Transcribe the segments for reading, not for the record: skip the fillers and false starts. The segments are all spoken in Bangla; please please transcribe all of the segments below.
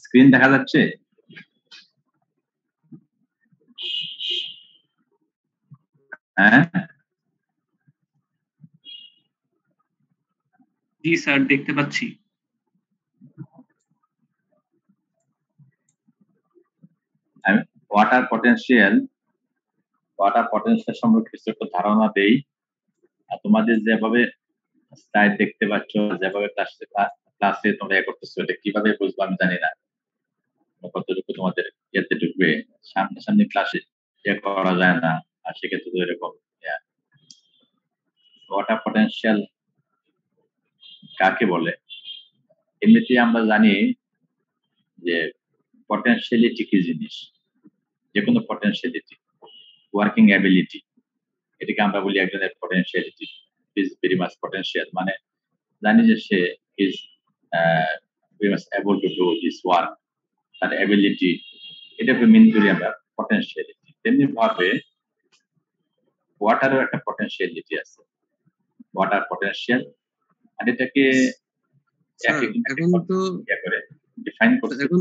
স্ক্রিন দেখা যাচ্ছে? হ্যাঁ, জি স্যার, দেখতে পাচ্ছি। আমি ওয়াটার পটেনশিয়াল সম্পর্কে কিছু একটা ধারণা দেই। আর তোমাদের যেভাবে স্লাইড দেখতে পাচ্ছ, যেভাবে ক্লাসে তোমরা করতেছো, এটা কিভাবে বুঝবো আমি জানি না, কতটুকু তোমাদের ইয়েতে ঢুকবে। সামনে ক্লাসে করা যায় না, আর সেক্ষেত্রে তো এরকম ওয়াটার পটেনশিয়াল কাকে বলে? এমনিতে আমরা জানি যে পটেনশিয়ালিটি কি জিনিস, যে কোনো পটেনশিয়ালিটি, ওয়ার্কিং অ্যাবিলিটি, এটাকে আমরা বলি একজনের potentiality is very much potential, মানে জানি যে সে is very much able to do this work, তার অ্যাবিলিটি, এটাকে মিন করি আমরা পটেনশিয়ালিটি। তেমনি ভাবে ওয়াটারও একটা পটেনশিয়ালিটি আছে, ওয়াটার পটেনশিয়াল, আর এটাকে এখন তো করে ডিফাইন করতে। এখন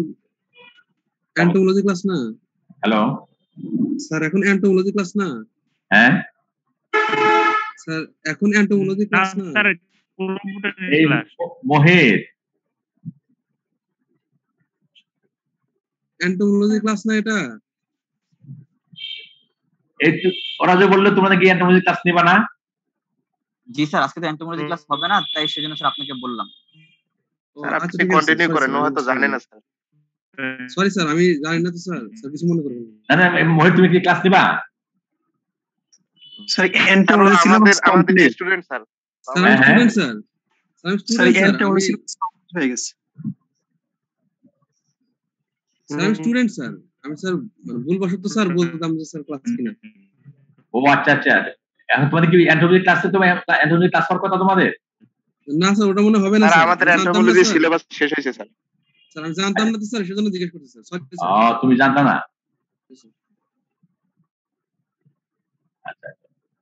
অ্যান্টোমোলজি ক্লাস না? হ্যালো স্যার, এখন অ্যান্টোমোলজি ক্লাস না? হ্যাঁ স্যার, এখন অ্যান্টোমোলজি ক্লাস না? স্যার, এই মহের অ্যান্টোমোলজি ক্লাস না এটা? ওরা যে বললো তোমরা কি অ্যান্টোমোলজি ক্লাস নিবা না? জি স্যার, আজকে তো অ্যান্টোমোলজি ক্লাস হবে না, তাই সেজন্য স্যার আপনাকে বললাম। স্যার আপনি কন্টিনিউ করেন, হয়তো জানেন না স্যার। সরি স্যার, আমি জানি না তো স্যার, কিছু মনে করবেন না। না মহিত, তুমি কি ক্লাস নিবা? স্যার অ্যান্টোমোলজি সিলেবাস আমাদের স্টুডেন্ট স্যার। স্যার আমি স্টুডেন্ট স্যার। আমি স্টুডেন্ট স্যার, অ্যান্টোমোলজি হয়ে গেছে। স্যার আমি স্টুডেন্ট স্যার। আমি স্যার ভুলবশত স্যার বলতাম যে স্যার ক্লাস কিনা। ও আচ্ছা আচ্ছা, এখন তোমাদের কি অ্যান্টোমোলজি ক্লাসে, তোমার অ্যান্টোমোলজি ক্লাস করার কথা তোমাদের? না স্যার, ওটা মনে হবে না স্যার। স্যার, আমাদের অ্যান্টোমোলজি সিলেবাস শেষ হয়েছে স্যার। স্যার আমি জানতাম না তো স্যার, সেজন্য জিজ্ঞেস করতে স্যার। Sorry sir. তুমি জানতা না? আচ্ছা,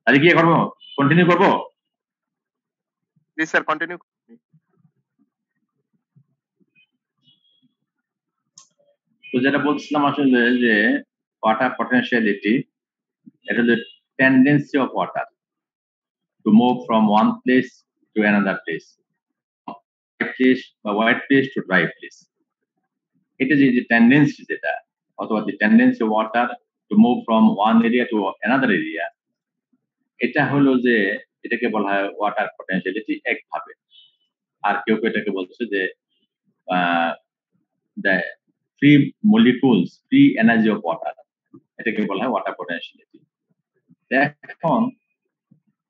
তাহলে কি করবো, কন্টিনিউ করবো? জি স্যার, কন্টিনিউ। তো যেটা বলছিলাম আসলে যে ওয়াটার পটেনশিয়ালিটি, এটা হলো tendency of water to move from one place to another place, wet place to dry place. এটা যে টেন্ডেন্সি, যেটা অথবা the tendency of water to move from one area to another area, এটা হলো যে এটাকে বলা হয় ওয়াটার পটেনশিয়ালিটি একভাবে। আর কেউ কেউ এটাকে বলছে যে free molecules, free energy of water, এটাকে বলা হয় ওয়াটার পটেনশিয়ালিটি। এখন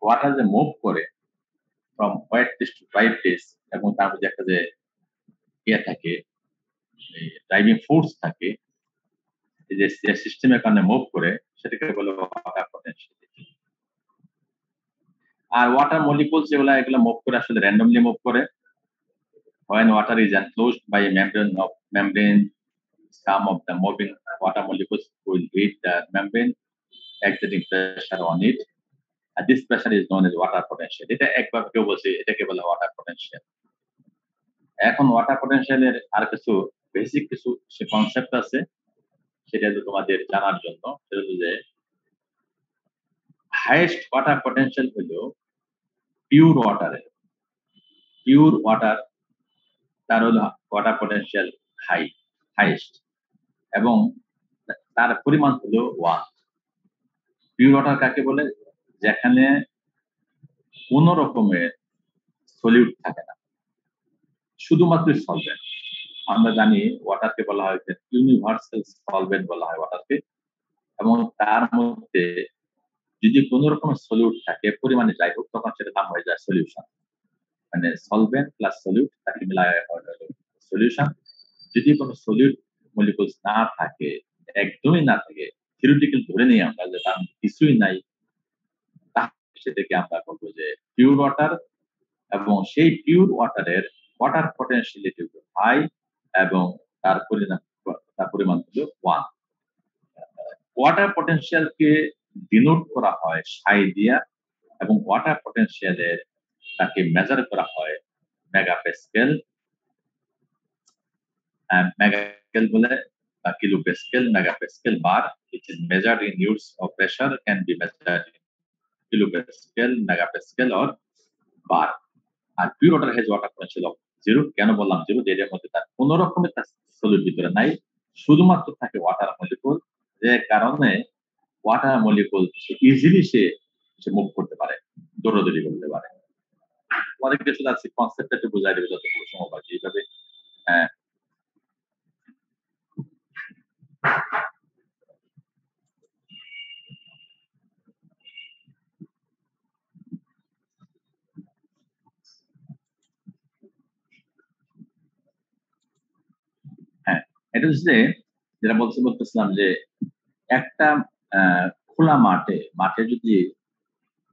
ওয়াটার যে মুভ করে from white place to dry place, এবং তার মধ্যে একটা যে ইয়ে থাকে, ড্রাইভিং ফোর্স থাকে, যে সিস্টেমের কারণে মুভ করে, সেটাকে বলে ওয়াটার পটেনশিয়ালিটি। আর ওয়াটার মলিকুলস যেগুলা, এগুলো মুভ করে আসলে র্যান্ডমলি মুভ করে। When water is enclosed by a membrane, some of the moving water molecules will hit the membrane, exerting pressure on it, and this pressure is known as water potential. এটা একবার কেউ বলছে এটাকে বলে ওয়াটার পটেনশিয়াল। এখন ওয়াটার পটেনশিয়ালের আর কিছু বেসিক কিছু কনসেপ্ট আছে, সেটা তোমাদের জানার জন্য। সেটা হলো যে হাইয়েস্ট ওয়াটার পটেনশিয়াল হলো পিওর ওয়াটারের। পিওর ওয়াটার, তার হলো ওয়াটার পটেনশিয়াল হাইয়েস্ট, এবং তার পরিমাণ হলো 1। পিওর ওয়াটার কাকে বলে? যেখানে কোন রকমের সলিউট থাকে না, শুধুমাত্র সলভেন্ট। আমরা জানি ওয়াটারকে বলা হয় ইউনিভার্সাল সলভেন্ট বলা হয় ওয়াটারকে, এবং তার মধ্যে যদি কোন রকম সলিউট থাকে, পরিমাণে যাই হোক, তখন সেটা নাম হয়ে যায় সলিউশন। মানে সলভেন্ট প্লাস সলিউট, তাকে মিলায় সলিউশন। যদি কোনো সলিউট মলিকুলস না থাকে, একদমই না থাকে, থিওরিটিক্যাল ধরে নিই আমরা যে তার কিছুই নাই, সেটাকে আমরা বলবো যে পিওর ওয়াটার। এবং সেই পিওর ওয়াটারের ওয়াটার পটেনশিয়ালিটি হাই, এবং তার পরিমাণ হলো 1। ওয়াটার পটেনশিয়ালকে ডিনোট করা হয় সাই দিয়া, এবং ওয়াটার পটেনশিয়ালের তাকে মেজার করা হয় মেগাপ্যাসকেল। মেগাপ্যাসকেল বলে বা কিলোপ্যাসকেল, megapascal bar, which is measured in units of pressure can be measured in kilopascal, megapascal or bar. আর pure water has water potential of 0। কেন বললাম 0? যে এর মধ্যে তার কোন রকমের তার সলিড ভিতরে নাই, শুধুমাত্র থাকে ওয়াটার মলিকুল, যে কারণে ওয়াটার মলিকুল ইজিলি সে মুভ করতে পারে, দৌড়াদৌড়ি করতে পারে। অনেক কিছু আছে, কনসেপ্টটা একটু বোঝাই দেবে যতটুকু সময় পাচ্ছি এইভাবে। এটা হচ্ছে যেটা বলতেছিলাম যে একটা খোলা মাঠে যদি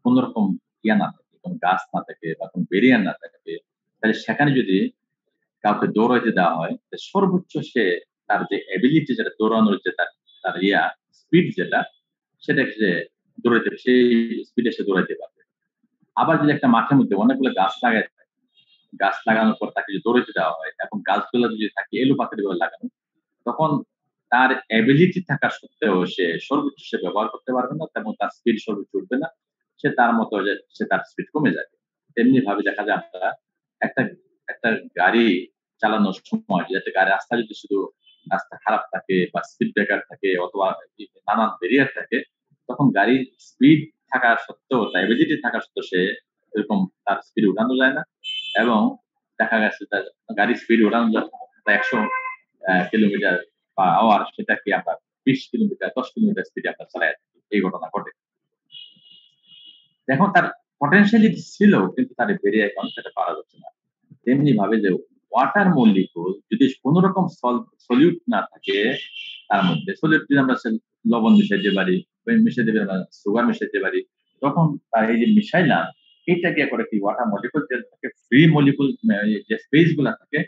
কোন রকম ইয়া না থাকে, কোন গাছ না থাকে বা কোন বেরিয়ার না থাকে, তাহলে সেখানে যদি কাউকে দৌড়াইতে দেওয়া হয়, সর্বোচ্চ সে তার যে এবিলিটি, যেটা দৌড়ানোর যে তার স্পিড যেটা, সেটা সে দৌড়াইতে, সেই স্পিডে সে দৌড়াইতে পারবে। আবার যদি একটা মাঠের মধ্যে অনেকগুলো গাছ গাছ লাগানোর পর তাকে যদি দৌড়াইতে দেওয়া হয়, এবং গাছগুলো যদি থাকে এলো পাতারি করে লাগানো, তখন তার এবিলিটি থাকা সত্ত্বেও সে সর্বোচ্চ সে ব্যবহার করতে পারবে না, এবং তার স্পিড সর্বোচ্চ উঠবে না, সে তার মতো সে তার স্পিড কমে যাবে। তেমনি ভাবে দেখা যায় আমরা একটা গাড়ি চালানোর সময়, যাতে গাড়ি রাস্তা যদি শুধু রাস্তা খারাপ থাকে বা স্পিড ব্রেকার থাকে অথবা নানান ব্যারিয়ার থাকে, তখন গাড়ির স্পিড থাকা সত্ত্বেও, তার এবিলিটি থাকা সত্ত্বেও সে এরকম তার স্পিড উঠানো যায় না, এবং দেখা গেছে তার গাড়ির স্পিড উঠানো যায় 100 কিলোমিটার বা আওয়ার, সেটাকে আমরা 20 কিলোমিটার 10 কিলোমিটার স্পিডে আমরা চালাই, এই ঘটনা ঘটে। এখন তার পটেনশিয়ালিটি ছিল, কিন্তু তার বেরিয়ে এখন সেটা পারা যাচ্ছে না। তেমনি ভাবে যে ওয়াটার মলিকুল যদি কোন রকম সলিউট না থাকে, তার মধ্যে সলিউট যদি আমরা লবণ মিশাইতে পারি, মিশাইতে পারি, সুগার মিশাইতে পারি, তখন তার এই যে মিশাইলাম, এইটা কি করে কি ওয়াটার মলিকুল যে থাকে, ফ্রি মলিকুল যে স্পেস গুলা থাকে,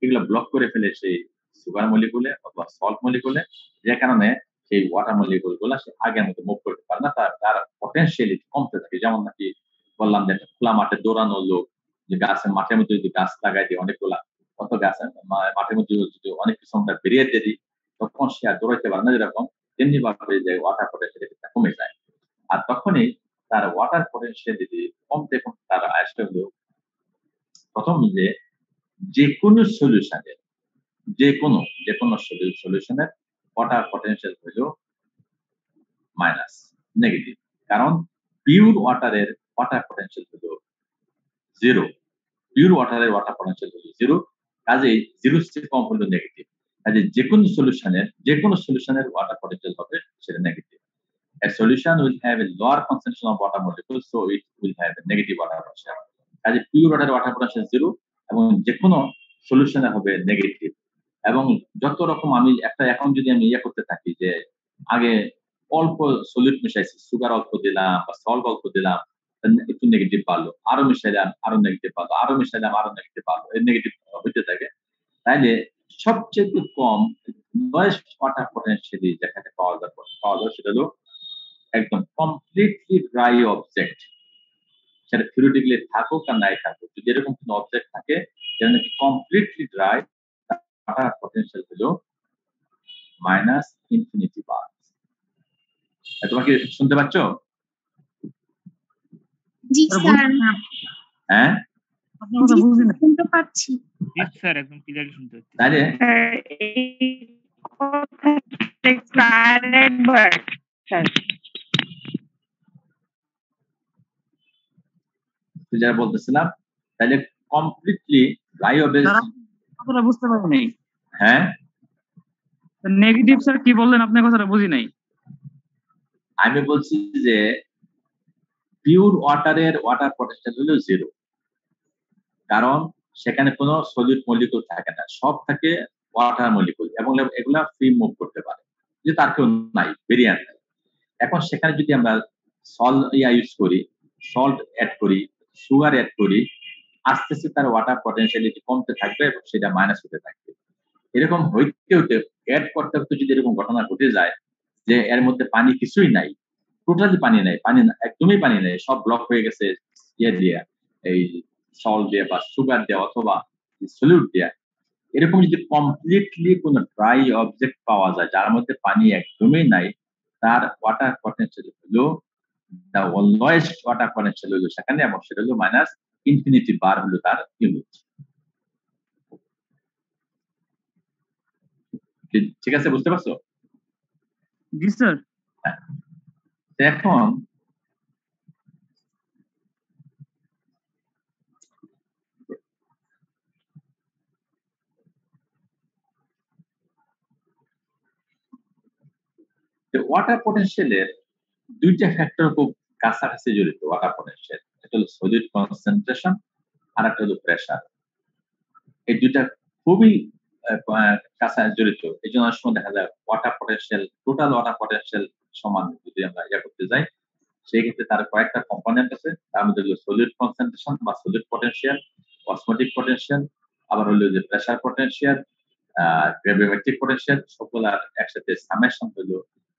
এগুলো ব্লক করে ফেলে সেই সুগার মলিকুলে অথবা সল্ট মলিকুলে, যে কারণে সেই ওয়াটার মলিকুল গুলা সে আগের মতো মুভ করতে পারে না, তার পটেনশিয়ালিটি কমতে থাকে। যেমন নাকি বললাম যে খোলা মাঠে দৌড়ানো লোক, যে গাছের মাঠের মধ্যে যদি গাছ লাগাই দিই অনেকগুলা, কত গাছ মাঠের মধ্যে যদি অনেক কিছু আমরা বেরিয়ে দিয়ে দিই, তখন সে আর দৌড়াইতে পারে না, যেরকম তেমনি ভাবে যে ওয়াটার পটেনশিয়ালিটি কমে যায়। আর তখনই তার ওয়াটার পটেনশিয়ালিটি কমতে কমতে তার আয়সটা হলো, প্রথম যে কোনো সলিউশনের যে কোনো সলিউশনের ওয়াটার পটেনশিয়াল হলো মাইনাস, নেগেটিভ। কারণ পিওর ওয়াটারের ওয়াটার পটেনশিয়াল হলো 0, পিওর ওয়াটারের ওয়াটার পটেনশিয়াল হলো 0, কাজেই 0 থেকে কম হলো নেগেটিভ। কাজে যে কোনো সলিউশনের ওয়াটার পটেনশিয়াল হবে সেটা negative. A solution will have a lower concentration of water molecules, so it will have a negative water potential. কাজে পিওর ওয়াটার পটেনশিয়াল 0, এবং যে কোনো সলিউশনে হবে নেগেটিভ। এবং যত রকম আমি এখন যদি আমি করতে থাকি, যে আগে অল্প সলিড মিশাইছি, সুগার অল্প দিলাম বা সল্ট অল্প দিলাম, একটু নেগেটিভ পারলো, আরো মিশাইলাম আরো নেগেটিভ পারলো, আরো মিশাইলাম আরো নেগেটিভ পারলো, এই নেগেটিভ হইতে থাকে। তাইলে সবচেয়ে কম লোয়েস্ট ওয়াটার পটেনশিয়াল যেখানে পাওয়া যায় সেটা হলো একদম কমপ্লিটলি ড্রাই অবজেক্ট, সেটা থিওরিটিক্যালি থাকুক আর নাই থাকুক, যদি এরকম কোনো অবজেক্ট থাকে যেটা নাকি কমপ্লিটলি ড্রাই, ওয়াটার পটেনশিয়াল হলো মাইনাস ইনফিনিটি বার। তোমরা কি শুনতে পাচ্ছ? জি স্যার। হ্যাঁ, আপনার কথা বুঝি না, শুনতে পাচ্ছি। জি স্যার, একদম ক্লিয়ারলি শুনতে পাচ্ছি। তাইলে যেটা বলতেছিলাম, তাহলে কমপ্লিটলি ড্রাই অবজেক্ট কথাটা বুঝতে পারি নাই। হ্যাঁ, নেগেটিভ স্যার কি বললেন, আপনার কথাটা বুঝি নাই। আমি বলছি যে পিওর ওয়াটারের ওয়াটার পটেনশিয়াল হলো 0, কারণ সেখানে কোনো সলিড মলিকুল থাকে না, সব থাকে ওয়াটার মলিকুল, এবং এগুলা ফ্রি মুভ করতে পারে, যে তার কেউ নাই, বেরিয়ার নাই। এখন সেখানে যদি আমরা ইউজ করি, সল্ট অ্যাড করি, সুগার অ্যাড করি, আস্তে আস্তে তার ওয়াটার পটেনশিয়ালিটি কমতে থাকবে এবং সেটা মাইনাস হতে থাকবে। এরকম হইতে হইতে অ্যাড করতে করতে যদি এরকম ঘটনা ঘটে যায় যে এর মধ্যে পানি কিছুই নাই, টোটালি পানি নাই, একদমই পানি নেই, সব ব্লক হয়ে গেছে দিয়ে এই সল্ট দিয়ে বা সুগার দিয়ে অথবা সলিউট দিয়ে, এরকম যদি কমপ্লিটলি কোনো ড্রাই অবজেক্ট পাওয়া যায় যার মধ্যে পানি একদমই নাই, তার ওয়াটার পটেনশিয়াল হলো দ্য লোয়েস্ট ওয়াটার পটেনশিয়াল হলো সেখানে, এবং সেটা হলো মাইনাস ইনফিনিটি বার হলো তার ইউনিট। ঠিক আছে, বুঝতে পারছো? জি স্যার। হ্যাঁ। এখন ওয়াটার পটেনশিয়ালের দুইটা ফ্যাক্টর খুব কাছাকাছি জড়িত। ওয়াটার পটেনশিয়াল একটা হলো সলিড কনসেন্ট্রেশন আর একটা হলো প্রেসার। এই দুইটা খুবই কাছাকাছি জড়িত। এই জন্য অনেক সময় দেখা যায় water potential, total water potential সমান যদি আমরা করতে যাই, সেই ক্ষেত্রে তার কয়েকটা কম্পোনেন্ট আছে। তার মধ্যে হলো সলিড কনসেন্ট্রেশন বা সলিড পটেনশিয়াল, অসমোটিক পটেনশিয়াল, আবার হলো যে প্রেসার পটেনশিয়াল, গ্রেভিমেট্রিক পটেনশিয়াল, সকলের একসাথে সামেশন হলো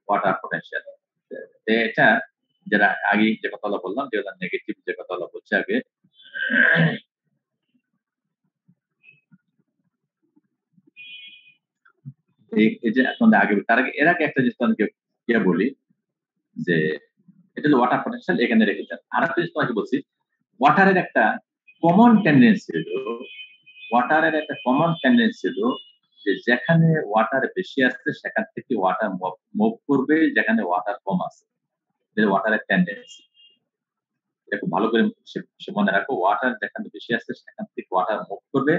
ওয়াটার পটেনশিয়াল। এটা যেটা আগে যে কথাগুলো বললাম, যেগুলো নেগেটিভ যে কথাগুলো বলছে আগে, এই যে এখন আগে তার আগে এর আগে একটা জিনিস অনেকে বলি যে এটা হলো ওয়াটার পটেনশিয়াল, এখানে রেখেছেন। আর একটা জিনিস তোমাকে বলছি, ওয়াটারের একটা কমন টেন্ডেন্সি হলো, ওয়াটারের একটা কমন টেন্ডেন্সি হলো যে যেখানে ওয়াটার বেশি আসছে সেখান থেকে ওয়াটার মুভ করবে, যেখানে ওয়াটার কম আছে। ওয়াটারের টেন্ডেন্সি এটা খুব ভালো করে মনে রাখো। ওয়াটার যেখানে বেশি আসছে সেখান থেকে ওয়াটার মুভ করবে,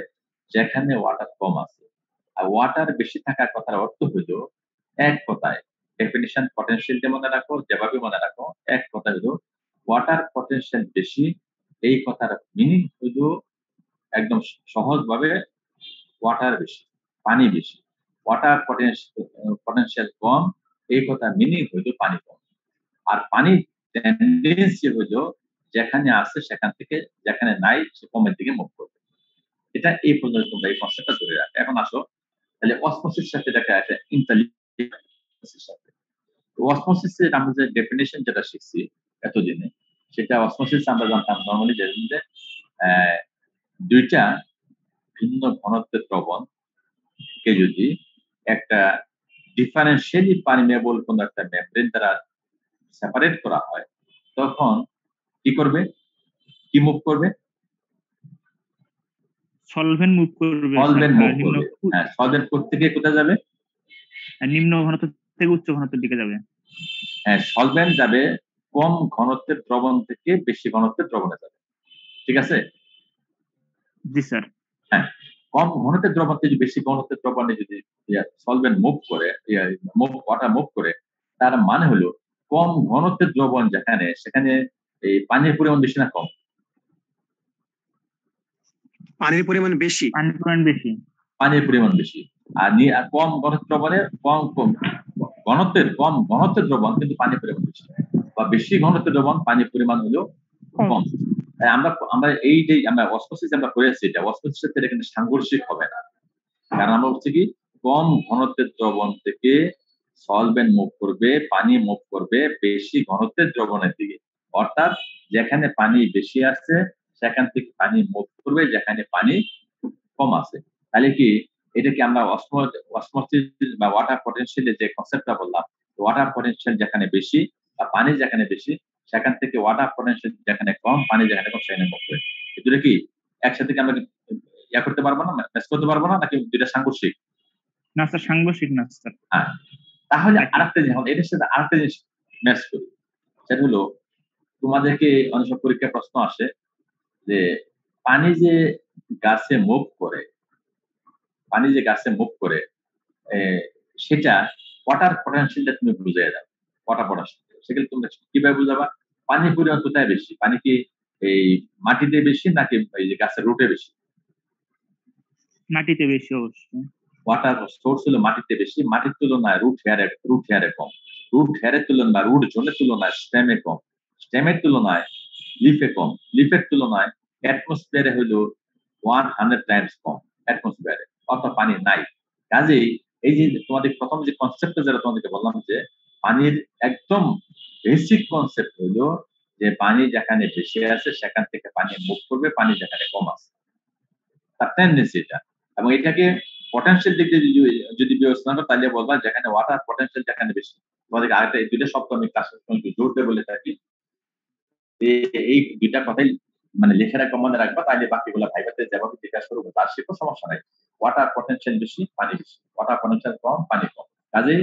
যেখানে ওয়াটার কম আছে। আর ওয়াটার বেশি থাকার কথার অর্থ হলো, এক কথায় ডেফিনিশন পটেনশিয়াল দিয়ে মনে রাখো, যেভাবে মনে রাখো, এক কথা হলো ওয়াটার পটেনশিয়াল বেশি। এই কথার মিনিং হলো একদম সহজভাবে ওয়াটার বেশি, পানি বেশি। ওয়াটার পটেনশিয়াল কম, এই কথা মিনিং হইল পানি কম। আর পানির টেন্ডেন্সি হইল যেখানে আছে সেখান থেকে, যেখানে নাই সে কমের দিকে মুভ করবে। এটা এই পর্যন্ত তোমরা এই কনসেপ্টটা ধরে রাখো। এখন আসো তাহলে অসমোসিস সাথে এটাকে একটা ইন্টারলিংকের সাথে। অসমোসিসের আমরা যে ডেফিনিশন যেটা শিখছি এতদিনে, সেটা অসমোসিস আমরা জানতাম নরমালি যে দুইটা ভিন্ন ঘনত্বের দ্রবণ কে যদি একটা ডিফারেন্সিয়ালি পারমিয়েবল কোন একটা মেমব্রেন দ্বারা সেপারেট করা হয়, তখন কি করবে, কি মুভ করবে? সলভেন্ট মুভ করবে। সলভেন্ট মুভ করবে। হ্যাঁ, সলভেন্ট থেকে কোথায় যাবে? নিম্ন ঘনত্ব থেকে উচ্চ ঘনত্বের দিকে যাবে। হ্যাঁ, সলভেন্ট যাবে কম ঘনত্বের দ্রবণ থেকে বেশি ঘনত্বের দ্রবণে যাবে। ঠিক আছে? জি স্যার। হ্যাঁ, কম ঘনত্বের দ্রবণ থেকে বেশি ঘনত্বের দ্রবণে যদি সলভেন্ট মুভ করে, ওয়াটার মুভ করে, তার মানে হলো কম ঘনত্বের দ্রবণ যেখানে, সেখানে এই পানির পরিমাণ বেশি না কম? পানির পরিমাণ বেশি। পানির পরিমাণ বেশি। পানির পরিমাণ বেশি। আর কম ঘনত্বের দ্রবণে কম ঘনত্বের দ্রবণ কিন্তু পানির পরিমাণ বেশি, বা বেশি ঘনত্বের দ্রবণ পানির পরিমাণ হলো কম। আমরা এই যে আমরা অসমোসিস আমরা করেছি, এটা অসমোসিসের সাথে এখানে সাংঘর্ষিক হবে না। কারণ আমরা হচ্ছে কি, কম ঘনত্বের দ্রবণ থেকে সলভেন্ট মুভ করবে, পানি মুভ করবে বেশি ঘনত্বের দ্রবণের দিকে। অর্থাৎ যেখানে পানি বেশি আছে সেখান থেকে পানি মুভ করবে যেখানে পানি কম আছে। তাহলে কি এটা কি আমরা অসমোসিস বা ওয়াটার পটেনশিয়ালের যে কনসেপ্টটা বললাম, ওয়াটার পটেনশিয়াল যেখানে বেশি বা পানি যেখানে বেশি, সেখান থেকে ওয়াটার পটেনশিয়াল যেখানে কম, পানি যেখানে কম সেখানে মুভ করবে। এগুলো কি একসাথে আমরা করতে পারবো না, ম্যাচ করতে পারবো না, নাকি দুইটা সাংঘর্ষিক? না স্যার, সাংঘর্ষিক না স্যার। হ্যাঁ, তাহলে আরেকটা জিনিস, এটার সাথে আরেকটা জিনিস ম্যাচ করি। সেটা হলো, তোমাদেরকে অনেক সব পরীক্ষার প্রশ্ন আসে যে পানি যে গাছে মুভ করে, পানি যে গাছে মুভ করে, সেটা ওয়াটার পটেনশিয়ালটা তুমি বুঝিয়ে দাও। ওয়াটার পটেনশিয়াল সেগুলো তুমি কিভাবে বুঝাবা? পানির পরিমাণ কোথায় বেশি? পানি কি এই মাটিতে বেশি নাকি এই যে গাছের রুটে বেশি? মাটিতে বেশি অবশ্যই। ওয়াটার সোর্স হলো মাটিতে বেশি, মাটির তুলনায় রুট হেয়ারে কম, রুট হেয়ারের তুলনায় বা রুট জোনের তুলনায় স্টেমে কম, স্টেমের তুলনায় লিফে কম, লিফের তুলনায় অ্যাটমসফিয়ারে হলো 100 টাইমস কম অ্যাটমসফিয়ারে, অত পানি নাই। কাজেই এই যে তোমাদের প্রথম যে কনসেপ্টটা যেটা তোমাদেরকে বললাম, যে পানির একদম বেসিক কনসেপ্ট হলো যে পানি যেখানে বেশি আছে সেখান থেকে পানি মুভ করবে, পানি যেখানে কম আছে, তার টেন্ডেন্সি এটা। এবং এটাকে পটেনশিয়াল দিক দিয়ে যদি বিবেচনা করো তাহলে বলবা যেখানে ওয়াটার পটেনশিয়াল যেখানে বেশি। তোমাদেরকে আরেকটা এই দুইটা শব্দ আমি ক্লাসে জোর দিয়ে বলে থাকি, এই দুইটা কথাই মানে লিখে রাখবা, মনে রাখবা, তাহলে বাকিগুলো ভাইভাতে যেভাবে জিজ্ঞাসা করবো তার শিখো, সমস্যা নাই। ওয়াটার পটেনশিয়াল বেশি, পানি বেশি, ওয়াটার পটেনশিয়াল কম, পানি কম। কাজেই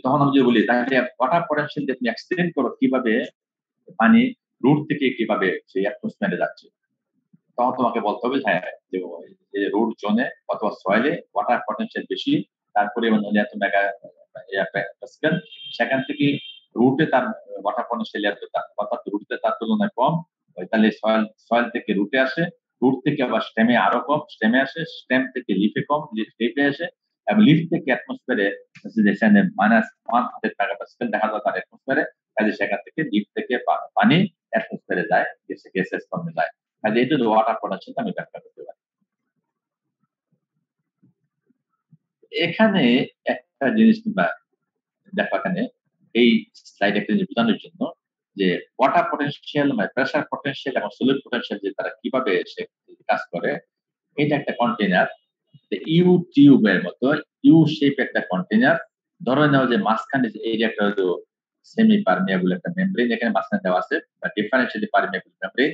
তখন আমি যদি বলি তাহলে ওয়াটার পটেনশিয়াল তুমি এক্সপ্লেন করো কিভাবে পানি রুট থেকে কিভাবে সেই অ্যাটমসফিয়ারে যাচ্ছে, তখন তোমাকে বলতে হবে হ্যাঁ যে রুট জোনে অথবা সয়েলে ওয়াটার পটেনশিয়াল বেশি, তার পরিমাণ হলে এত মেগা প্যাসকেল, সেখান থেকে রুটে তার ওয়াটার পটেনশিয়াল এতটা, অর্থাৎ রুটে তার তুলনায় কম, তাহলে সয়েল থেকে রুটে আসে, রুট থেকে আবার স্টেমে আরো কম, স্টেমে আসে, স্টেম থেকে লিফে কম, লিফে আসে, এবং লিফ থেকে অ্যাটমসফিয়ারে যেখানে -100 মেগাপ্যাসকেল দেখা যায় তার অ্যাটমসফিয়ারে, কাজে সেখান থেকে লিফ থেকে পানি অ্যাটমসফিয়ারে যায়, গ্যাসেস ফর্মে যায়। কাজে এটা তো ওয়াটার পটেনশিয়াল আমি ব্যাখ্যা করতে পারি। এখানে একটা জিনিস তোমরা দেখো, এখানে এই স্লাইড একটা বোঝানোর জন্য যে ওয়াটার পটেনশিয়াল মানে প্রেসার পটেনশিয়াল এবং সলিড পটেনশিয়াল যে তারা কিভাবে কাজ করে। এটা একটা কন্টেইনার, ইউ টিউবের মতো ইউ শেপ একটা কন্টেইনার। ধরে নাও যে মাঝখানে এই যে একটা সেমি পারমিয়াবল একটা মেমব্রেন এখানে মাঝখানে দেওয়া আছে, বা ডিফারেন্সিয়ালি পারমিয়াবল মেমব্রেন।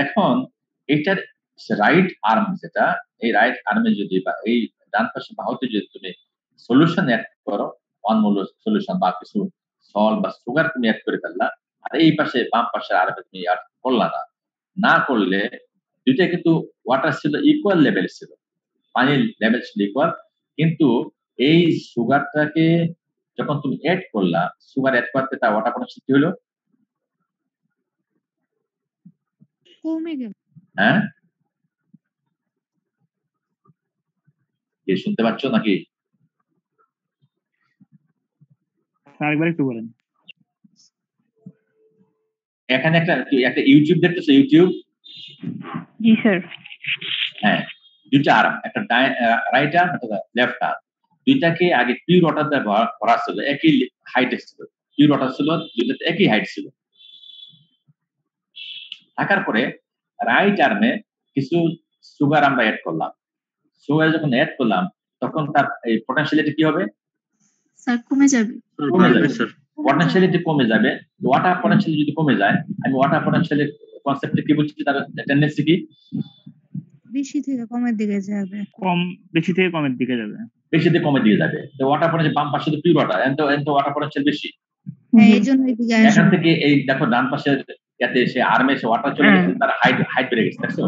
এখন এটার রাইট আর্ম যেটা, এই রাইট আর্মে যদি বা এই ডান পাশে বাহুতে যদি তুমি সলিউশন অ্যাড করো, অনমূল্য সলিউশন বা কিছু সল বা সুগার তুমি অ্যাড করে ফেললা, আর এই পাশে বাম পাশে আর্মে তুমি অ্যাড করলা না করলে দুইটা কিন্তু ওয়াটার ছিল ইকুয়াল লেভেল ছিল, পানির লেভেল ছিল ইকুয়াল, কিন্তু এই সুগারটাকে যখন তুমি অ্যাড করলা, সুগার অ্যাড করতে তার ওয়াটার পটেনশিয়াল কি হলো? কমে গেল। হ্যাঁ, কি শুনতে পাচ্ছ নাকি? আরেকবার একটু বলেন। এখানে একটা ইউটিউব দেখতেছো, ইউটিউব? জি স্যার। হ্যাঁ, দুইটা আর্ম, একটা রাইট আর্ম, একটা লেফট আর্ম, দুইটাকে আগে পিওর ওয়াটার দিয়ে ভরা ছিল, একই হাইটে ছিল, পিওর ওয়াটার ছিল, দুইটাতে একই হাইট ছিল। থাকার পরে রাইট আর্মে কিছু সুগার আমরা অ্যাড করলাম, সুগার যখন অ্যাড করলাম তখন তার এই পটেনশিয়ালিটি কি হবে? স্যার কমে যাবে। কমে যাবে, পটেনশিয়ালিটি কমে যাবে। ওয়াটার পটেনশিয়াল যদি কমে যায়, আমি ওয়াটার পটেনশিয়ালের কনসেপ্টে কি বলছি, তার টেন্ডেন্সি কি? বেশি থেকে কমের দিকে যাবে। বেশি থেকে কমের দিকে যাবে। বেশি থেকে কমের দিকে যাবে। তো ওয়াটার পটেনশিয়াল বাম পাশে তো pure water, and water potential বেশি। হ্যাঁ, এই জন্য এদিকে আসবে। এখান থেকে এই দেখো ডান পাশের ইয়াতে এসে আর্মে এসে ওয়াটার চলে গেছে, তার হাইট বেড়ে গেছে, দেখছো?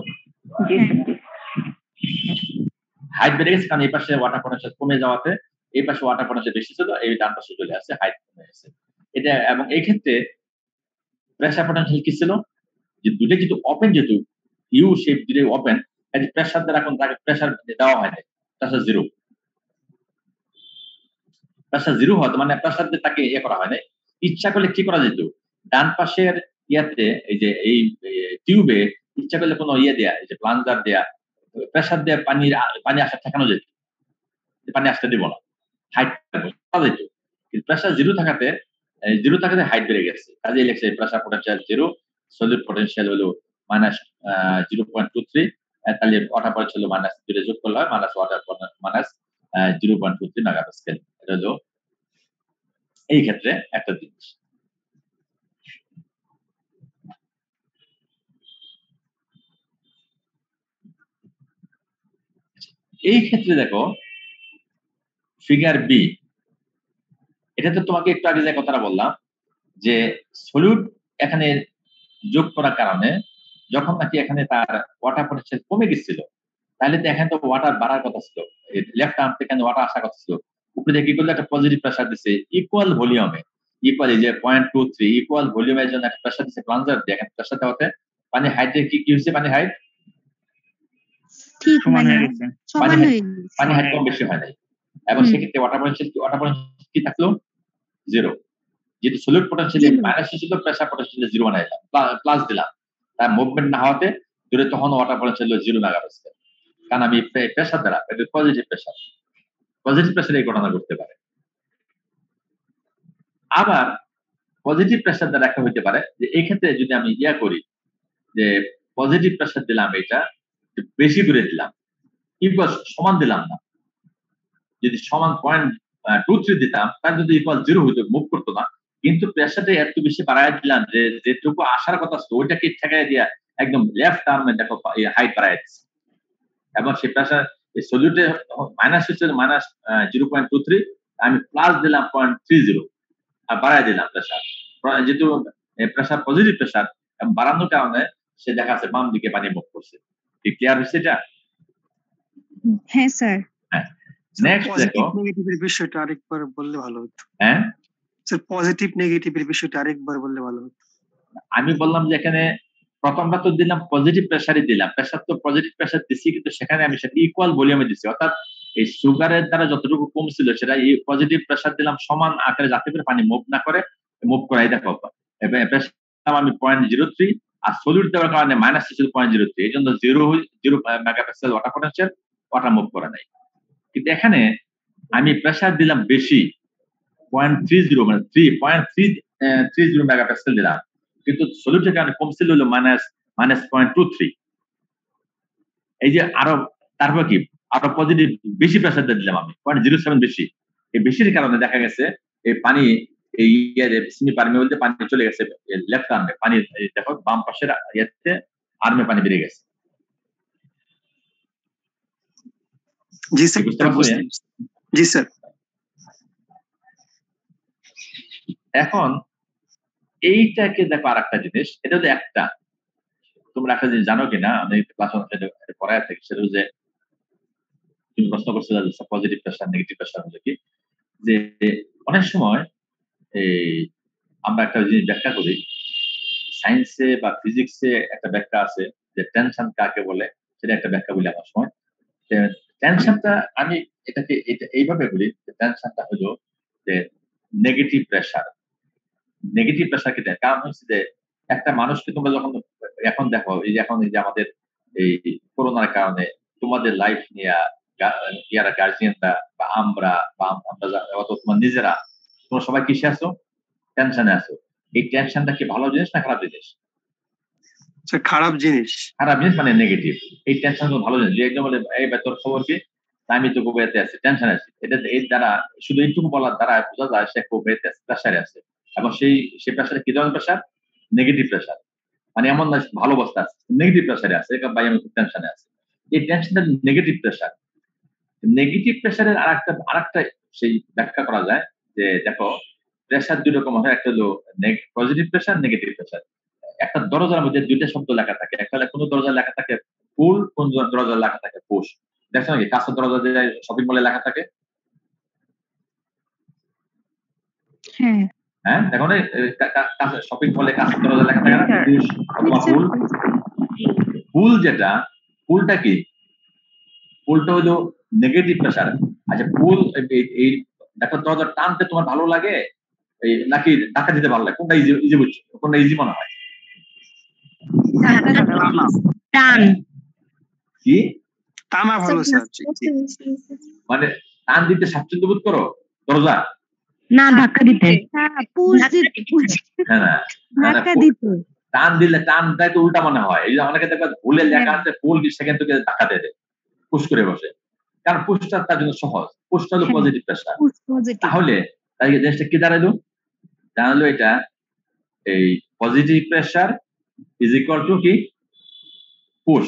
হাইট বেড়ে গেছে কারণ এই পাশে ওয়াটার পটেনশিয়াল কমে যাওয়াতে এই পাশে ওয়াটার পটেনশিয়াল বেশি ছিল, এই ডান পাশে চলে আসছে, হাইট কমে গেছে এটা। এবং এই ক্ষেত্রে প্রেসার পটেনশিয়াল কি ছিল, যে দুটো যেহেতু ওপেন, যেহেতু ইউ শেপ দুটো ওপেন, এই যে প্রেসার দ্বারা এখন তাকে প্রেসার দেওয়া হয় না, প্রেসার জিরো। প্রেসার জিরো হতো মানে প্রেসার দিয়ে তাকে ইয়ে করা হয় না। ইচ্ছা করলে কি করা যেত, ডান পাশের ইয়াতে এই যে এই টিউবে ইচ্ছা করলে কোনো ইয়ে দেয়া, এই যে প্লাঞ্জার দেয়া, প্রেসার দিয়ে পানি আসা ঠেকানো যেত, পানি আসতে দিব না, হাইট করা যেত। কিন্তু প্রেসার জিরো থাকাতে হাইট বেড়ে গেছে, কাজে লেগেছে pressure potential zero, solid potential হলো -0.23, তাহলে ওয়াটার পটেনশিয়াল -2 যোগ করলে হয় -0.23 মেগাপ্যাসকেল। এটা হলো এই ক্ষেত্রে একটা জিনিস। এই ক্ষেত্রে দেখো ফিগার বি, এটা তো তোমাকে একটু আগে যে কথাটা বললাম যে সলিউট এখানে যোগ করার কারণে যখন নাকি এখানে তার ওয়াটার পটেনশিয়াল কমে গেছিল, তাহলে তো এখানে তো ওয়াটার বাড়ার কথা ছিল, লেফট আর্ম থেকে ওয়াটার আসার কথা ছিল, উপরে দিয়ে কি করলে একটা পজিটিভ প্রেসার দিচ্ছে ইকুয়াল ভলিউমে, ইকুয়াল এই যে 0.23 ইকুয়াল ভলিউমের জন্য একটা প্রেসার দিচ্ছে প্লাঞ্জার দিয়ে, এখানে প্রেসার দেওয়াতে পানি হাইটে কি হয়েছে, পানি হাইট ঠিক সমান মানে হয়ে গেছে। সমান হয়ে গেছে। পানি হাইট কম বেশি হয় নাই, এবং সেক্ষেত্রে ওয়াটার পটেনশিয়াল কি থাকলো, জিরো। যেহেতু সলিড পটেনশিয়াল মাইনাস ছিল, প্রেসার পটেনশিয়াল জিরো বানাইলাম, প্লাস দিলাম, তার মুভমেন্ট না হওয়াতে দূরে তখন ওয়াটার পটেনশিয়াল 0 মেগাপ্যাসকেল, কারণ আমি প্রেসার দ্বারা পজিটিভ প্রেসার এই ঘটনা ঘটতে পারে। আবার পজিটিভ প্রেসার দ্বারা একটা হইতে পারে যে এই ক্ষেত্রে যদি আমি করি যে পজিটিভ প্রেসার দিলাম, এটা বেশি দূরে দিলাম, ইকুয়াল সমান দিলাম না, যদি সমান 0.23 দিতাম তাহলে যদি ইকুয়াল 0 হইতো, মুভ করতো না। কিন্তু প্রেসারটা এত বেশি বাড়ায় দিলাম যে যেটুকু আসার কথা ছিল ওইটাকে ঠেকাই দিয়া একদম লেফট আর্মে দেখো হাইট বাড়ায় দিচ্ছে, এবং সেই প্রেসার সলিউটে মাইনাস হচ্ছে -0.23, আমি প্লাস দিলাম 0.30 আর বাড়ায় দিলাম প্রেসার। যেহেতু প্রেসার পজিটিভ প্রেসার বাড়ানোর কারণে সে দেখা যাচ্ছে বাম দিকে পানি মুভ করছে। কি ক্লিয়ার হচ্ছে এটা? হ্যাঁ স্যার। হ্যাঁ, নেক্সট দেখো নেগেটিভের বিষয়টা আরেকবার বললে ভালো হতো। হ্যাঁ স্যার পজিটিভ নেগেটিভের বিষয়টা আরেকবার বললে ভালো হতো। আমি বললাম যে এখানে প্রথমটা তো দিলাম পজিটিভ প্রেসারই দিলাম, প্রেসার তো পজিটিভ প্রেসার দিচ্ছি, কিন্তু সেখানে আমি সেটা ইকুয়াল ভলিউমে দিচ্ছি, অর্থাৎ এই সুগারের দ্বারা যতটুকু কম ছিল সেটা এই পজিটিভ প্রেসার দিলাম সমান আকারে, যাতে করে পানি মুভ না করে, মুভ করাই দেখো প্রেসার আমি 0.03 আর সলিউট দেওয়ার কারণে মাইনাস ছিল 0.03, এই জন্য 0 মেগাপাস্কেল ওয়াটার পটেনশিয়াল, ওয়াটার মুভ করে নাই। কিন্তু এখানে আমি প্রেসার দিলাম বেশি 0.30 মানে 3.30 মেগাপাস্কেল দিলাম, কিন্তু সলিউটের কারণে কমছিল হলো -0.23। এই যে আরো তারপর কি আরো পজিটিভ বেশি প্রেসার দিলাম আমি 0.07 বেশি। এই বেশির কারণে দেখা গেছে এই পানি এই সেমি পারমেবল পানি চলে গেছে লেফট আর্মে, পানি দেখো বাম পাশের ইয়েতে আর্মে পানি বেড়ে গেছে। জি স্যার, বুঝতে পারছেন? জি স্যার। এখন এইটাকে দেখো আরেকটা জিনিস, এটা হলো একটা, তোমরা একটা জিনিস জানো কিনা আমি ক্লাস পড়ায় থাকি, সেটা হচ্ছে তুমি প্রশ্ন করছো পজিটিভ প্রেসার নেগেটিভ প্রেসার হলো কি, যে অনেক সময় এই আমরা একটা জিনিস ব্যাখ্যা করি সায়েন্সে বা ফিজিক্সে, একটা ব্যাখ্যা আছে যে টেনশন কাকে বলে, সেটা একটা ব্যাখ্যা বলি আমার সময়। টেনশনটা আমি এটাকে এইভাবে বলি যে টেনশনটা হলো যে নেগেটিভ প্রেসার। নেগেটিভ প্রেসার কি, কারণ হচ্ছে যে একটা মানুষকে তোমরা যখন এখন দেখো, এই যে এখন এই যে আমাদের এই করোনার কারণে তোমাদের লাইফ নিয়ে ইয়ারা গার্জিয়ানরা বা আমরা তোমার নিজেরা তোমরা সবাই কিসে আছো? টেনশনে আছো। এই টেনশনটা কি ভালো জিনিস না খারাপ জিনিস? খারাপ জিনিস। খারাপ জিনিস মানে নেগেটিভ। এই টেনশন তো ভালো জিনিস, যে একদম বলে এই তোর খবর কি, আমি তো কোভিডে আছি, টেনশন আছি, এটা এর দ্বারা শুধু এইটুকু বলার দ্বারা বোঝা যায় সে কোভিডে আছে, প্রেসারে আছে। এবং সেই প্রেসারে কি ধরনের প্রেসার? নেগেটিভ প্রেসার, মানে এমন না ভালো অবস্থা আছে, নেগেটিভ প্রেসারে আছে, ভাই আমি খুব টেনশনে আছি। এই টেনশনটা নেগেটিভ প্রেসার। নেগেটিভ প্রেসারের আরেকটা সেই ব্যাখ্যা করা যায় যে দেখো প্রেসার দুই রকম হয়, একটা হলো পজিটিভ প্রেসার, নেগেটিভ প্রেসার। একটা দরজার মধ্যে দুইটা শব্দ লেখা থাকে, একটা কোন দরজা লেখা থাকে পুল, কোন দরজা লেখা থাকে পুশ। দেখছো নাকি কাছের দরজা দিয়ে শপিং মলে লেখা থাকে? হ্যাঁ দেখো না, শপিং মলে কাছের দরজা লেখা থাকে না পুশ অথবা পুল। পুল যেটা, পুলটা কি? পুলটা হলো নেগেটিভ প্রেসার। আচ্ছা পুল এই দেখো দরজা টানতে তোমার ভালো লাগে নাকি ধাক্কা দিতে ভালো লাগে? কোনটা ইজি বুঝছো? কোনটা ইজি মনে হয়? টান। কি টানা ভালো স্যার। মানে টান দিতে স্বাচ্ছন্দ্য বোধ করো দরজা? না ধাক্কা দিতে। পুশ দিতে। না ধাক্কা দিতে। টান দিলে টানটাই তো উল্টা মনে হয়। এই যে অনেকে দেখবা ভুলে লেখা আছে পুল, সেখান থেকে ধাক্কা দিয়ে দেয়, পুশ করে বসে, কারণ পুশটা তার জন্য সহজ। পুশটা হলো পজিটিভ প্রেসার। তাহলে তাই জিনিসটা কি দাঁড়ালো? দাঁড়ালো এটা এই positive pressure is equal to কি? Push.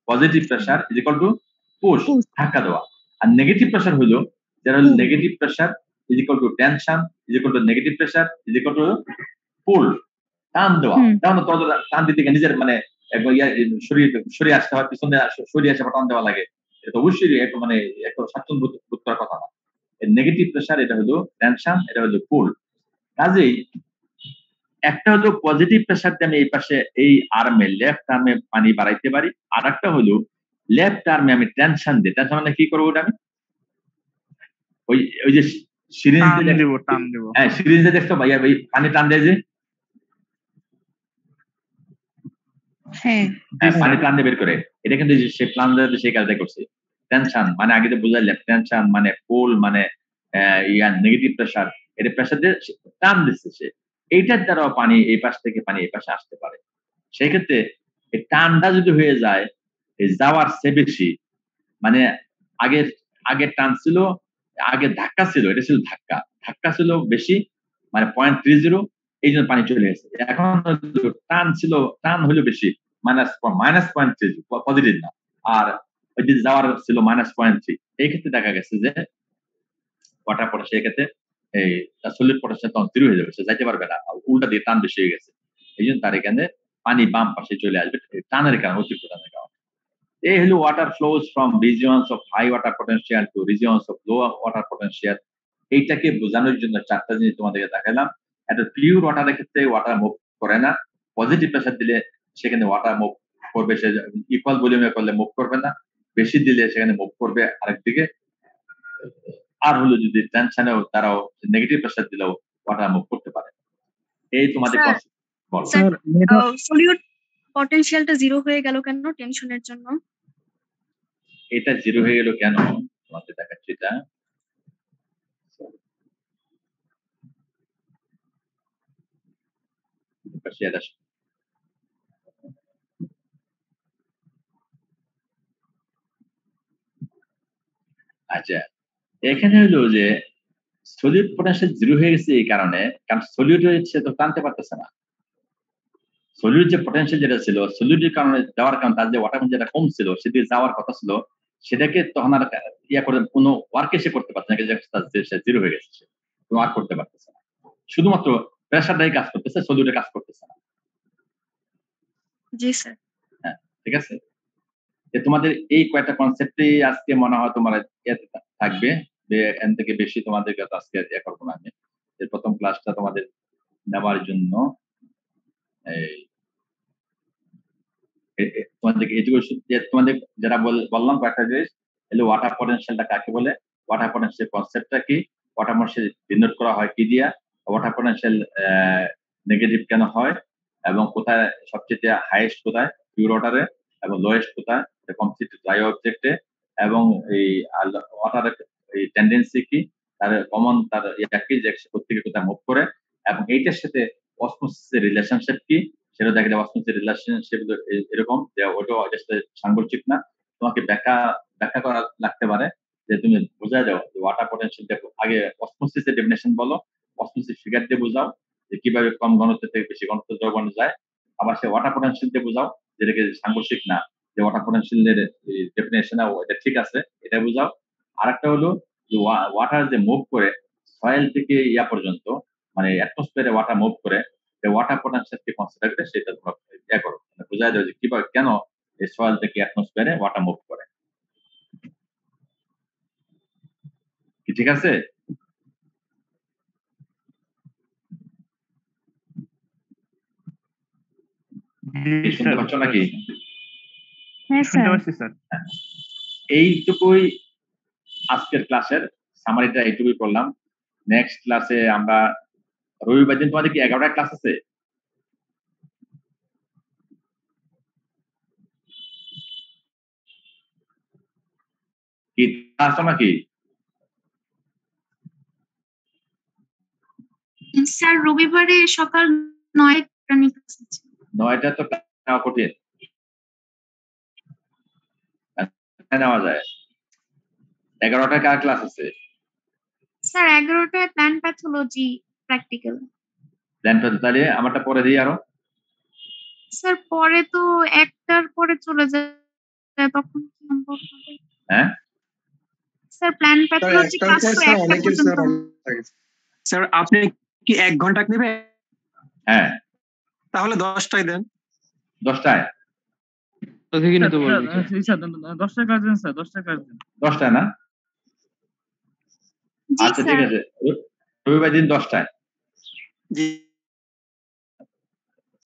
Positive pressure is equal to push, ধাক্কা দেওয়া। আর নেগেটিভ প্রেসার হলো যেটা হলো negative pressure is equal to tension is equal to negative pressure is equal to pull, টান দেওয়া। তাহলে টান দিতে গিয়ে নিজের মানে সরিয়ে আসতে হয়, পিছনে সরিয়ে আসে টান দেওয়া লাগে, এটা অবশ্যই মানে একটা স্বাচ্ছন্দ্য বোধ করার কথা না। নেগেটিভ প্রেসার এটা হলো টেনশন, এটা হলো পুল। কাজেই একটা হলো পজিটিভ প্রেসার দিয়ে আমি এই পাশে এই আর্মে লেফট আর্মে পানি বাড়াইতে পারি, আর একটা হলো লেফট আর্মে আমি টেনশন দিই। টেনশন মানে কি করবো ওটা? আমি ওই যে সিরিঞ্জ দিয়ে টান দেব। হ্যাঁ সিরিঞ্জ দিয়ে দেখছো ভাইয়া ওই পানি টান দেয় যে, পানি টান দিয়ে বের করে, এটা কিন্তু সে প্লান সেই কাজটা করছে। টেনশন মানে আগে তো বুঝাইলে টেনশন মানে পুল মানে নেগেটিভ প্রেসার, এটা প্রেসার দিয়ে টান দিচ্ছে সে, এইটার দ্বারা পানি এই পাশ থেকে পানি এই পাশে আসতে পারে। সেই ক্ষেত্রে এই টানটা যদি হয়ে যায় এই যাওয়ার চেয়ে বেশি, মানে আগের টান ছিল, আগে ধাক্কা ছিল, এটা ছিল ধাক্কা ছিল বেশি, মানে 0.30, এই জন্য পানি চলে গেছে। এখন টান হলো বেশি, -0.30, পজিটিভ না, আর ওই যে যাওয়ার ছিল -0.3। এই ক্ষেত্রে দেখা গেছে যে ওয়াটার পটেনশিয়াল ক্ষেত্রে এই সলিড পটেনশিয়াল তখন 0 হয়ে যাবে, সে যাইতে পারবে না, উল্টা দিয়ে টান বেশি হয়ে গেছে। এই জন্য তার এখানে পানি বাম পাশে চলে আসবে টানের কারণে, অতিরিক্ত টানের কারণে। এই হলো water flows from regions of high water potential to regions of low water potential. এইটাকে বোঝানোর জন্য 4টা জিনিস তোমাদেরকে দেখালাম। একটা পিওর ওয়াটারের ক্ষেত্রে ওয়াটার মুভ করে না, পজিটিভ প্রেসার দিলে সেখানে ওয়াটার মুভ করবে, সে ইকুয়াল ভলিউমে করলে মুভ করবে না, বেশি দিলে সেখানে মুভ করবে আরেকদিকে। আর হলো যদি টেনশনেও তারাও নেগেটিভ প্রেসার দিলেও ওয়াটার মুভ করতে পারে। এই তোমাদের স্যার সলিউট পটেনশিয়ালটা 0 হয়ে গেল কেন টেনশনের জন্য? এটা 0 হয়ে গেল কেন তোমাকে দেখাচ্ছি। এটা আচ্ছা, এখানে হলো যে সলিউট পটেনশিয়াল 0 হয়ে গেছে এই কারণে, কারণ সলিউট হচ্ছে তো টানতে পারতেছে না। সলিউট যে পটেনশিয়াল যেটা ছিল, সলিউটের কারণে যাওয়ার কারণে তার যে ওয়াটার যেটা কম ছিল, সেদিকে যাওয়ার কথা ছিল, সেটাকে তখন আর করে কোনো ওয়ার্ক এসে করতে পারছে না, 0 হয়ে গেছে, কোনো ওয়ার্ক করতে পারতেছে না, শুধুমাত্র প্রেসারটাই কাজ করতেছে, সলিউটে কাজ করতেছে না। জি স্যার। হ্যাঁ, ঠিক আছে। তোমাদের এই কয়েকটা কনসেপ্টই আজকে মনে হয় তোমার থাকবে, এর থেকে বেশি তোমাদেরকে আজকে করবো না আমি। এর প্রথম ক্লাসটা তোমাদের নেওয়ার জন্য তোমাদেরকে এডুকেশন, তোমাদের যারা বললাম কয়েকটা জিনিস, এলে ওয়াটার পটেনশিয়ালটা কাকে বলে, ওয়াটার পটেনশিয়াল কনসেপ্টটা কি, ওয়াটার পটেনশিয়াল ডিনোট করা হয় কি দিয়া, ওয়াটার পটেনশিয়াল নেগেটিভ কেন হয়, এবং কোথায় সবচেয়ে হাইয়েস্ট কোথায় পিওর ওয়াটারে, এবং লোয়েস্ট কোথায় কমপ্লিট ড্রাই অবজেক্টে, এবং এই ওয়াটারের এই টেন্ডেন্সি কি, তার কমন তার কি যে প্রত্যেকে কোথায় মুভ করে, এবং এইটার সাথে অসমোসিসের রিলেশনশিপ কি সেটা দেখা যায়। অসমোসিসের রিলেশনশিপ এরকম যে ওটাও এটার সাথে সাংঘর্ষিক না, তোমাকে ব্যাখ্যা করা লাগতে পারে, যে তুমি বোঝা যাও যে ওয়াটার পটেনশিয়াল দেখো আগে অসমোসিসের ডেফিনেশন বলো, অসমোসিস ফিগার দিয়ে বোঝাও যে কিভাবে কম ঘনত্ব থেকে বেশি ঘনত্ব দ্রবণে যায়, আবার সে ওয়াটার পটেনশিয়াল দিয়ে বোঝাও যেটাকে সাংঘর্ষিক না, যে ওয়াটার পটেনশিয়ালের ডেফিনেশন এটা ঠিক আছে, এটা বোঝাও। আরেকটা হলো যে ওয়াটার যে মুভ করে সয়েল থেকে ইয়া পর্যন্ত, মানে অ্যাটমসফিয়ারে ওয়াটার মুভ করে, যে ওয়াটার পটেনশিয়ালকে কনসিডার করে সেটা তোমরা ইয়া করো, মানে বোঝা যায় যে কিভাবে কেন এই সয়েল থেকে অ্যাটমসফিয়ারে ওয়াটার মুভ করে। কি ঠিক আছে? শুনতে পাচ্ছ নাকি? হ্যাঁ স্যার। এইটুকুই আজকের ক্লাসের সামারিটা, এইটুকুই করলাম। নেক্সট ক্লাসে আমরা রবিবার দিন, তোমাদের কি 11টায় ক্লাস আছে? কি আসো নাকি? স্যার রবিবারে সকাল 9টা ক্লাস আছে। 9টা তো নেওয়া কঠিন, নেওয়া যায়। 11টায় কার ক্লাস আছে? স্যার 11টায় plant pathology practical. Plant pathology, তাহলে আমারটা পরে দিই আরো। স্যার পরে তো 1টার পরে চলে যায়, তখন কি সম্ভব হবে? হ্যাঁ স্যার প্ল্যান প্যাথোলজি ক্লাস তো 1টা পর্যন্ত। স্যার আপনি কি 1 ঘন্টা নেবে? হ্যাঁ, তাহলে 10টায় দেন। 10টায়? তোকে কি নিতে বলবো? স্যার 10টায় কাজ দেন স্যার, 10টায় কাজ দেন। 10টায় না? জি আচ্ছা ঠিক স্যার। আছে, রবিবার দিন 10টায়। জি